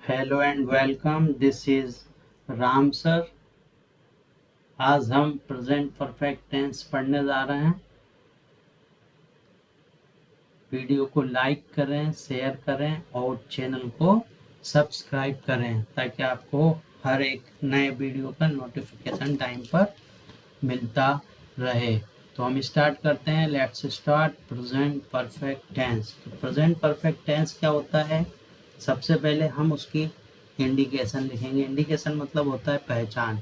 Hello and welcome, this is Ram sir. आज हम present perfect tense पढ़ने जा रहे हैं। वीडियो को लाइक करें, शेयर करें और चैनल को सब्सक्राइब करें ताकि आपको हर एक नए वीडियो का नोटिफिकेशन टाइम पर मिलता रहे। तो हम स्टार्ट करते हैं। Let's start present perfect tense. तो प्रेजेंट परफेक्ट टेंस क्या होता है? सबसे पहले हम उसकी इंडिकेशन लिखेंगे। इंडिकेशन मतलब होता है पहचान।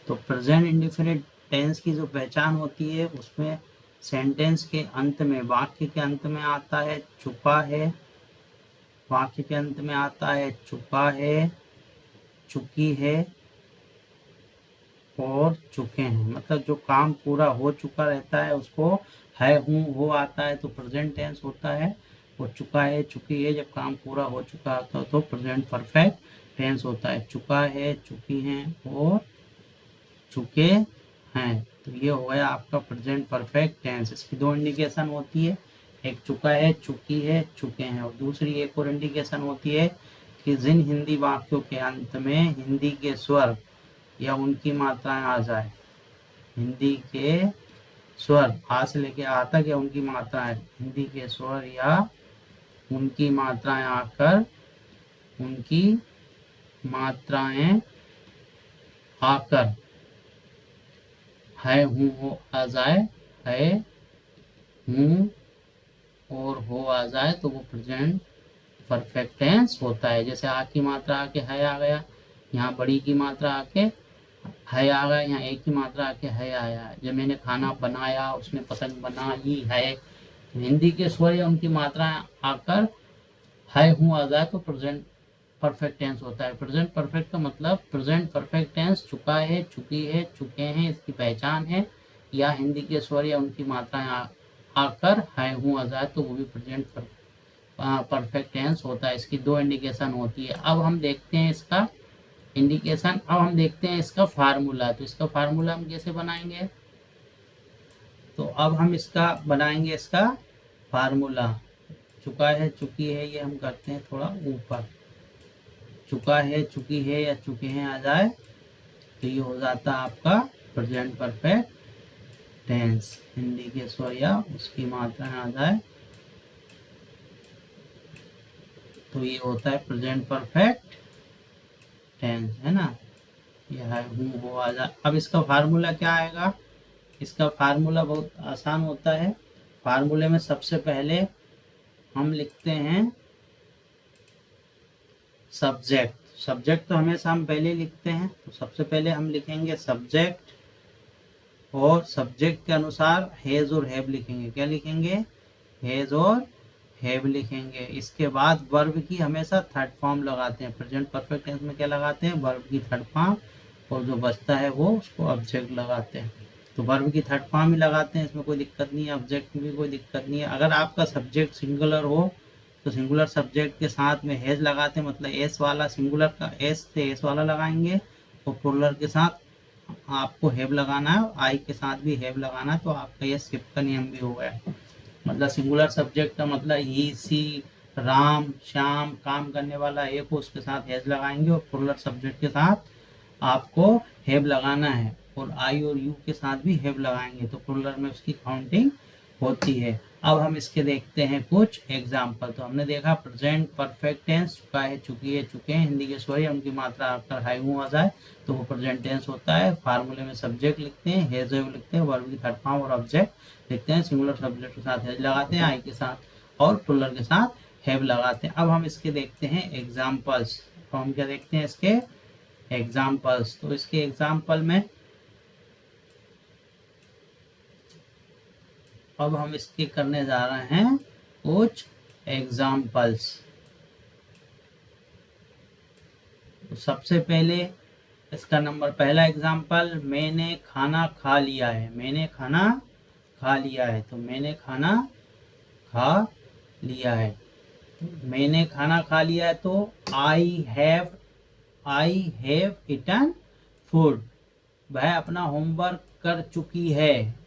तो प्रेजेंट इंडिफिनिट टेंस की जो पहचान होती है उसमें सेंटेंस के अंत में, वाक्य के अंत में आता है चुका है, वाक्य के अंत में आता है चुका है, चुकी है और चुके हैं। मतलब जो काम पूरा हो चुका रहता है उसको है, हूँ, हो आता है तो प्रेजेंट टेंस होता है। वो चुका है, चुकी है, जब काम पूरा हो चुका होता है तो प्रेजेंट परफेक्ट टेंस होता है। चुका है, चुकी हैं और चुके हैं। तो ये हो गया आपका प्रेजेंट परफेक्ट टेंस। इसकी दो इंडिकेशन होती है, एक चुका है, चुकी है, चुके हैं, और दूसरी एक और इंडिकेशन होती है कि जिन हिंदी वाक्यों के अंत में हिंदी के स्वर या उनकी मात्राएं आ जाए। हिंदी के स्वर आ से लेके आ तक या उनकी मात्राएं, हिंदी के स्वर या उनकी मात्राएं आकर, उनकी मात्राएं आकर है, हूँ, हो आ जाए, है, हूँ और हो आ जाए तो वो प्रेजेंट परफेक्ट टेंस होता है। जैसे आ की मात्रा आके है आ गया, यहाँ बड़ी की मात्रा आके है आ गया, यहाँ एक की मात्रा आके है आया है। जब मैंने खाना बनाया, उसने पतंग बनाई है, तो हिंदी के स्वर या उनकी मात्रा आकर है, हूँ आ जाए तो प्रेजेंट परफेक्ट टेंस होता है। प्रेजेंट परफेक्ट का मतलब प्रेजेंट परफेक्ट टेंस चुका है, चुकी है, चुके हैं, इसकी पहचान है, या हिंदी के स्वर या उनकी मात्राएं आकर है, हूँ आ जाए तो वो भी प्रेजेंट परफेक्ट टेंस होता है। इसकी दो इंडिकेशन होती है। अब हम देखते हैं इसका इंडिकेशन, अब हम देखते हैं इसका फार्मूला। तो इसका फार्मूला हम कैसे बनाएंगे? तो अब हम इसका बनाएंगे इसका फार्मूला। चुका है, चुकी है, ये हम करते हैं थोड़ा ऊपर। चुका है, चुकी है या चुके हैं आ जाए तो ये हो जाता है आपका प्रेजेंट परफेक्ट टेंस। हिंदी के स्वर या उसकी मात्रा आ जाए तो ये होता है प्रेजेंट परफेक्ट टेंस, है ना। यह है, हूँ, हो आ जाए। अब इसका फार्मूला क्या आएगा? इसका फार्मूला बहुत आसान होता है। फार्मूले में सबसे पहले हम लिखते हैं सब्जेक्ट। सब्जेक्ट तो हमेशा हम पहले लिखते हैं, तो सबसे पहले हम लिखेंगे सब्जेक्ट और सब्जेक्ट के अनुसार हैज और हैव लिखेंगे। क्या लिखेंगे? हैज और हैव लिखेंगे। इसके बाद वर्ब की हमेशा थर्ड फॉर्म लगाते हैं। प्रेजेंट परफेक्ट टेंस में क्या लगाते हैं? वर्ब की थर्ड फॉर्म, और जो बचता है वो उसको ऑब्जेक्ट लगाते हैं। तो वर्ब की थर्ड फॉर्म ही लगाते हैं, इसमें कोई दिक्कत नहीं है। ऑब्जेक्ट में भी कोई दिक्कत नहीं है। अगर आपका सब्जेक्ट सिंगुलर हो तो सिंगुलर सब्जेक्ट के साथ में हैज लगाते हैं, मतलब एस वाला, सिंगुलर का एस से एस वाला लगाएंगे, और प्लुरल के साथ आपको हैव लगाना है, आई के साथ भी हैव लगाना है। तो आपका ये शिफ्ट का नियम भी हो गया। मतलब सिंगुलर सब्जेक्ट का मतलब ही, सी, राम, श्याम, काम करने वाला एक हो, उसके साथ हैज लगाएंगे, और प्लुरल सब्जेक्ट के साथ आपको हैव लगाना है, और आई और यू के साथ भी हैव लगाएंगे तो प्लुरल में उसकी काउंटिंग होती है। अब हम इसके देखते हैं कुछ एग्जाम्पल। तो हमने देखा प्रेजेंट परफेक्ट टेंस, चुका है, चुकी है, चुके हैं, हिंदी के स्वर या उनकी मात्रा अगर है, हूँ आ जाए तो वो प्रेजेंट टेंस होता है। फार्मूले में सब्जेक्ट लिखते हैं, हैज हैव लिखते हैं, वर्ब की थर्ड फॉर्म और ऑब्जेक्ट लिखते हैं। सिंगुलर सब्जेक्ट के साथ हैज लगाते हैं, आई के साथ, और प्लुरल के साथ हैव लगाते हैं। अब हम इसके देखते हैं एग्जाम्पल्स। तो हम क्या देखते हैं? इसके एग्जाम्पल्स। तो इसके एग्जाम्पल में अब हम इसके करने जा रहे हैं कुछ एग्जाम्पल्स। तो सबसे पहले इसका नंबर पहला एग्जाम्पल, मैंने खाना खा लिया है। मैंने खाना खा लिया है। तो मैंने खाना खा लिया है। मैंने खाना खा लिया है तो आई हैव इटन फूड। वह अपना होमवर्क कर चुकी है।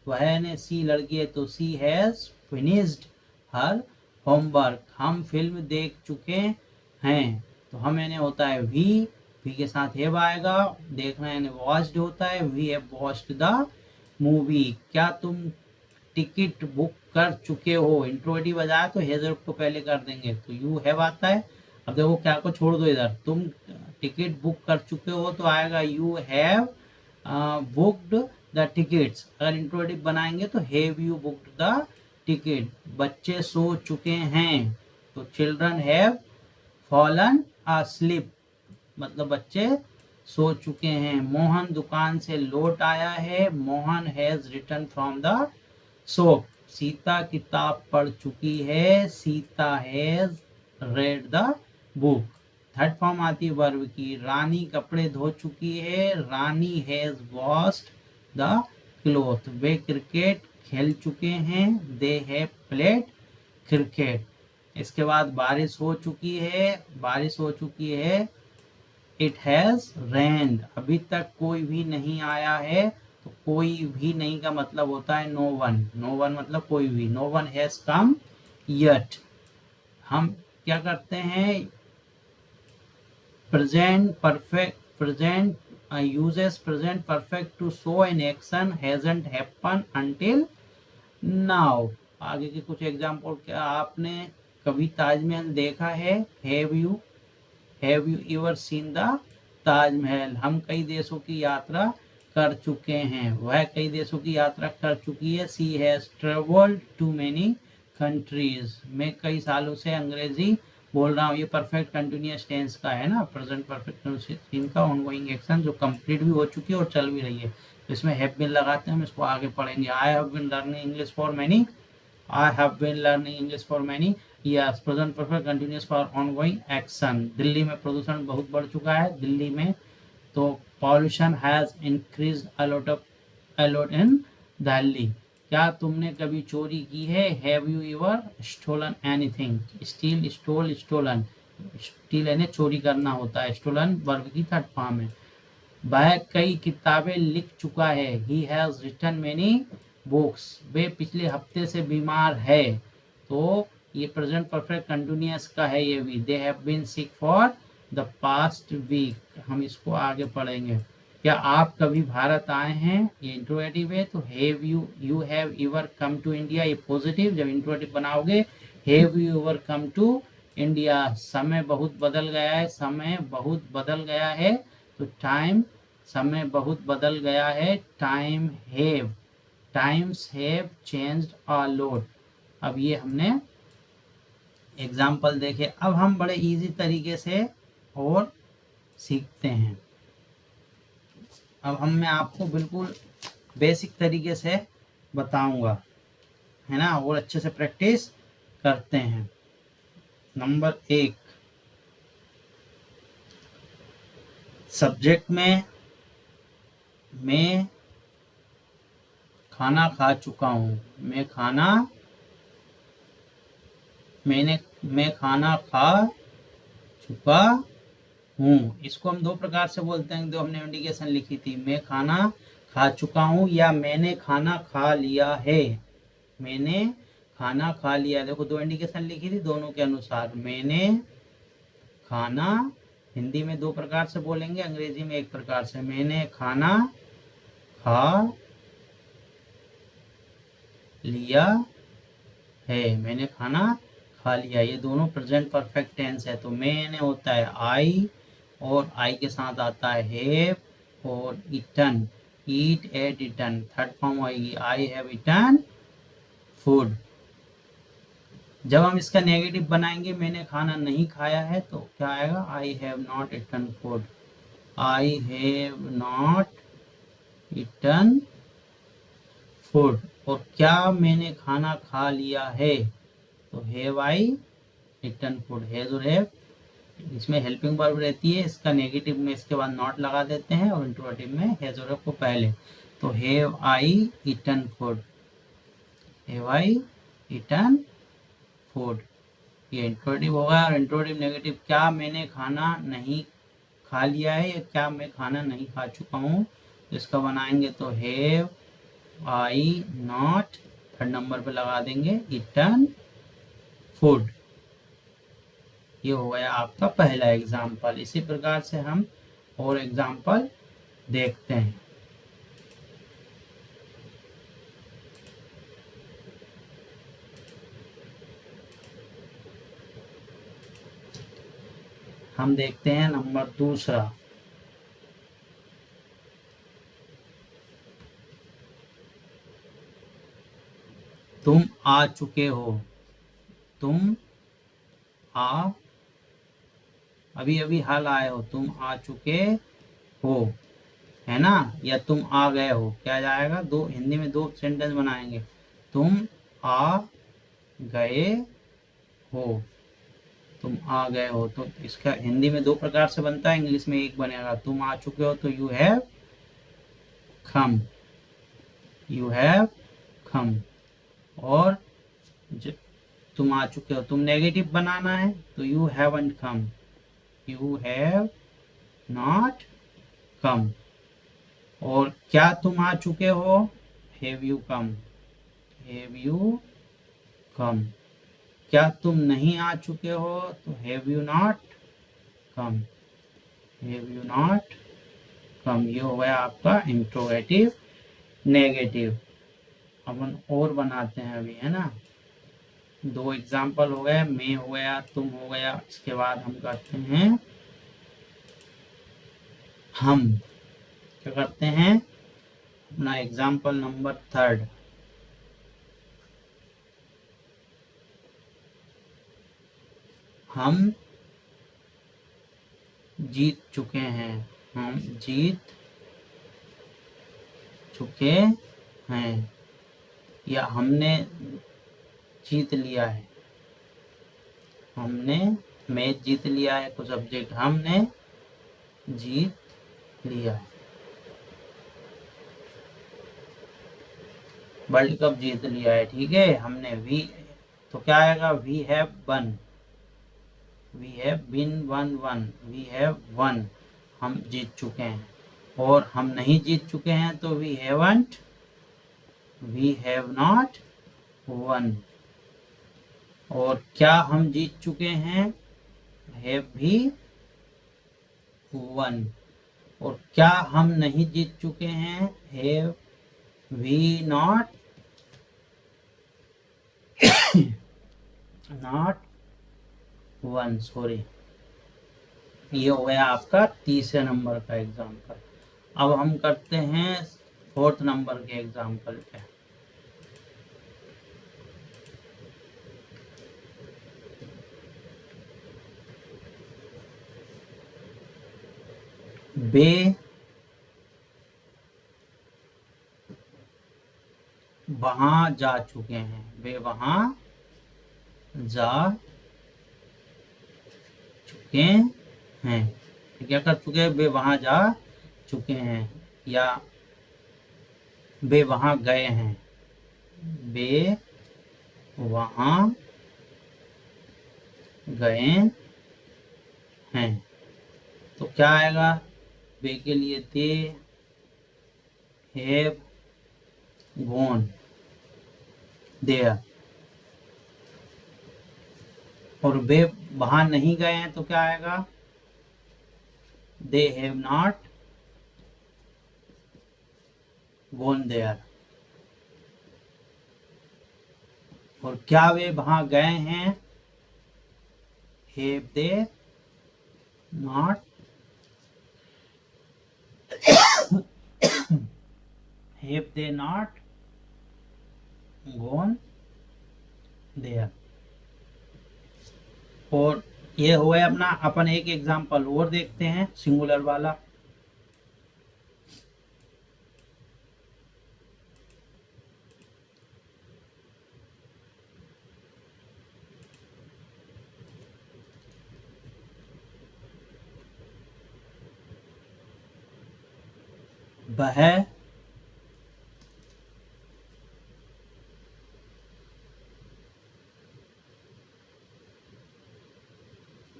वह ने, सी लड़की है तो सी हैज फिनिश्ड हर होमवर्क। हम फिल्म देख चुके हैं। तो हम यानी होता है वी के साथ हैव आएगा। देखना यानी वॉच्ड होता है, we have watched the movie. क्या तुम टिकट बुक कर चुके हो? इंट्रोगेटिव बजाया तो हैज को पहले कर देंगे, तो यू हैव आता है। अब देखो क्या को छोड़ दो इधर, तुम टिकट बुक कर चुके हो तो आएगा you have booked the tickets. अगर इंट्रोगेटिव बनाएंगे तो have you booked the ticket. बच्चे सो चुके हैं तो चिल्ड्रन हैव फॉलन asleep, मतलब बच्चे सो चुके हैं। मोहन दुकान से लौट आया है, Mohan has return from the shop. Sita किताब पढ़ चुकी है, Sita has read the book. Third form आती है वर्ब की, रानी कपड़े धो चुकी है, Rani has washed the cloth. वे क्रिकेट खेल चुके हैं, दे हैव प्लेड क्रिकेट। इसके बाद बारिश हो चुकी है, बारिश हो चुकी है, इट हैज रेन्ड। अभी तक कोई भी नहीं आया है, तो कोई भी नहीं का मतलब होता है नो वन। नो वन मतलब कोई भी, no one has come yet. हम क्या करते हैं, present perfect, present uses present perfect to show an action hasn't happened until now। आगे के कुछ एग्जाम्पल, क्या आपने कभी ताजमहल देखा है? Have you ever seen the Taj Mahal. हम कई देशों की यात्रा कर चुके हैं, वह कई देशों की यात्रा कर चुकी है। She has travelled to many countries. मैं कई सालों से अंग्रेजी बोल रहा हूँ। ये परफेक्ट कंटिन्यूअस टेंस का है ना, प्रेजेंट परफेक्ट इनका ऑनगोइंग एक्शन जो कंप्लीट भी हो चुकी है और चल भी रही है। तो इसमें हैव बीन लगाते हैं, हम इसको आगे पढ़ेंगे। I have been learning English for many, I have been learning English for many years। present perfect continuous for ongoing action। Delhi में प्रदूषण बहुत बढ़ चुका है, दिल्ली में तो pollution has increased a lot in Delhi। क्या तुमने कभी चोरी की है? Have you ever stolen anything? Steal, stole, stolen। steal यानी चोरी करना होता है, stolen वर्ब की थर्ड फॉर्म है। वह कई किताबें लिख चुका है, he has written many books. वे पिछले हफ्ते से बीमार है, तो ये प्रेजेंट परफेक्ट कंटिन्यूअस का है ये भी। They have been sick for the past week. हम इसको आगे पढ़ेंगे। क्या आप कभी भारत आए हैं? ये इंट्रोगेटिव है, तो have you have ever come to India, ये पॉजिटिव। जब इंट्रोगेटिव बनाओगे have you ever come to India. समय बहुत बदल गया है, समय बहुत बदल गया है, तो टाइम, समय बहुत बदल गया है, time have, times have changed a lot. अब ये हमने एग्जाम्पल देखे। अब हम बड़े इजी तरीके से और सीखते हैं। अब मैं आपको बिल्कुल बेसिक तरीके से बताऊंगा, है ना, और अच्छे से प्रैक्टिस करते हैं। नंबर 1, सब्जेक्ट में मैं खाना खा चुका हूँ, मैं खाना खा चुका हूँ। इसको हम दो प्रकार से बोलते हैं, जो हमने इंडिकेशन लिखी थी, मैं खाना खा चुका हूँ या मैंने खाना खा लिया है। मैंने खाना खा लिया, देखो दो इंडिकेशन लिखी थी, दोनों के अनुसार। मैंने खाना हिंदी में दो प्रकार से बोलेंगे, अंग्रेजी में एक प्रकार से। मैंने खाना खा लिया है, मैंने खाना खा लिया, ये दोनों प्रेजेंट परफेक्ट टेंस है। तो मैंने होता है आई, और आई के साथ आता है हैव, और ईटन, ईट, एट, ईटन। थर्ड फॉर्म आएगी आई हैव ईटन फूड। जब हम इसका नेगेटिव बनाएंगे, मैंने खाना नहीं खाया है, तो क्या आएगा? I have not eaten food, I have not eaten food. और क्या मैंने खाना खा लिया है, तो have I eaten food. Has और हैव, इसमें हेल्पिंग वर्ब रहती है, इसका नेगेटिव में इसके बाद नॉट लगा देते हैं, और इंट्रोगेटिव में हैज और हैव को पहले। तो have I eaten food, have I eaten food, ये इंट्रोगेटिव होगा। और इंट्रोगेटिव नेगेटिव, क्या मैंने खाना नहीं खा लिया है, या क्या मैं खाना नहीं खा चुका हूँ, तो इसका बनाएंगे तो have I not, third number पे लगा देंगे ईटन फूड। ये हो गया आपका पहला एग्जाम्पल। इसी प्रकार से हम और एग्जाम्पल देखते हैं। हम देखते हैं नंबर दूसरा। तुम आ चुके हो। तुम आ, अभी अभी हाल आए हो, तुम आ चुके हो, है ना, या तुम आ गए हो, क्या जाएगा, दो हिंदी में दो सेंटेंस बनाएंगे। तुम आ गए हो, तुम आ गए हो, तो इसका हिंदी में दो प्रकार से बनता है, इंग्लिश में एक बनेगा। तुम आ चुके हो तो you have come, you have come. और तुम आ चुके हो, तुम नेगेटिव बनाना है तो you haven't come, you have not come. और क्या तुम आ चुके हो, have you come, have you come. क्या तुम नहीं आ चुके हो तो have you not come, have you not come. ये हो गया आपका इंट्रोगेटिव नेगेटिव। अपन और बनाते हैं अभी, है ना। दो एग्जाम्पल हो गए, मैं हो गया, तुम हो गया। इसके बाद हम करते हैं हम, क्या करते हैं, अपना एग्जाम्पल नंबर थर्ड। हम जीत चुके हैं, हम जीत चुके हैं, या हमने जीत लिया है, हमने मैच जीत लिया है, कुछ सब्जेक्ट, हमने जीत लिया है, वर्ल्ड कप जीत लिया है, ठीक है। हमने वी, तो क्या आएगा, we have won, we have been won won, we have won, हम जीत चुके हैं। और हम नहीं जीत चुके हैं तो we haven't, we have not won. और क्या हम जीत चुके हैं, हैव भी वन। और क्या हम नहीं जीत चुके हैं, have we not not won, sorry. ये हो गया आपका तीसरे नंबर का एग्जाम्पल। अब हम करते हैं फोर्थ नंबर के एग्जाम्पल पे। वे वहां जा चुके हैं, वे वहां जा चुके हैं, क्या कर चुके हैं, वे वहां जा चुके हैं, या वे वहां गए हैं, वे वहां गए हैं। तो क्या आएगा, वे के लिए दे हैव गॉन देयर। और वे वहां नहीं गए हैं तो क्या आएगा, they have not gone there. और क्या वे वहां गए हैं, have they not have they not gone there. और ये हो गया अपना, अपन एक एग्जांपल और देखते हैं सिंगुलर वाला।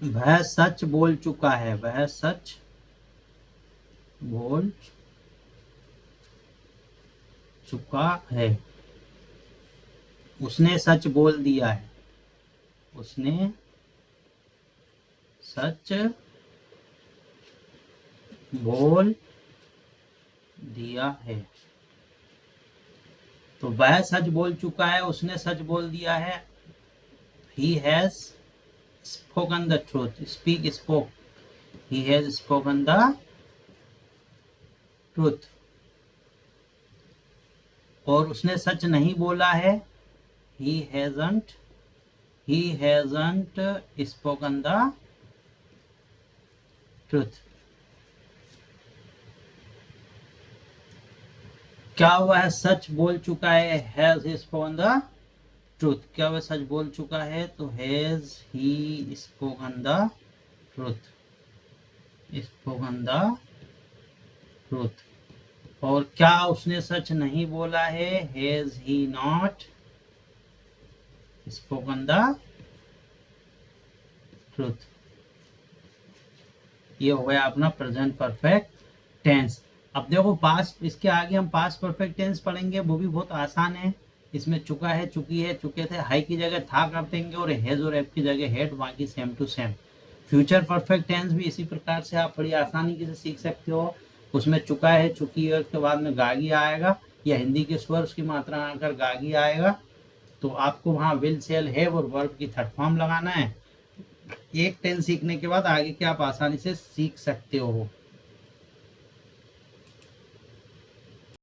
वह सच बोल चुका है, वह सच बोल चुका है, उसने सच बोल दिया है, उसने सच बोल दिया है। तो वह सच बोल चुका है, उसने सच बोल दिया है। He has spoken the truth. Speak, spoke. He has spoken the truth. और उसने सच नहीं बोला है। He hasn't spoken the truth. क्या वह सच बोल चुका है? Has he spoken the truth? क्या वह सच बोल चुका है? तो has he spoken the truth? Spoken the truth. और क्या उसने सच नहीं बोला है? Has he not spoken the truth? ये हो गया अपना प्रेजेंट परफेक्ट टेंस। अब देखो पास्ट, इसके आगे हम पास्ट परफेक्ट टेंस पढ़ेंगे, वो भी बहुत आसान है। इसमें चुका है, चुकी है, चुके थे, हाई की जगह था कर देंगे और हैज और हैव की जगह हैड, बाकी same to same. Future perfect tense भी इसी प्रकार से आप बड़ी आसानी से सीख सकते हो। उसमें चुका है, चुकी है के बाद में गागी आएगा या हिंदी के स्वर उसकी मात्रा आकर गागी आएगा। तो आपको वहाँ विल, शेल, हैव और वर्ब की थर्ड फॉर्म लगाना है। एक टेंस सीखने के बाद आगे के आप आसानी से सीख सकते हो।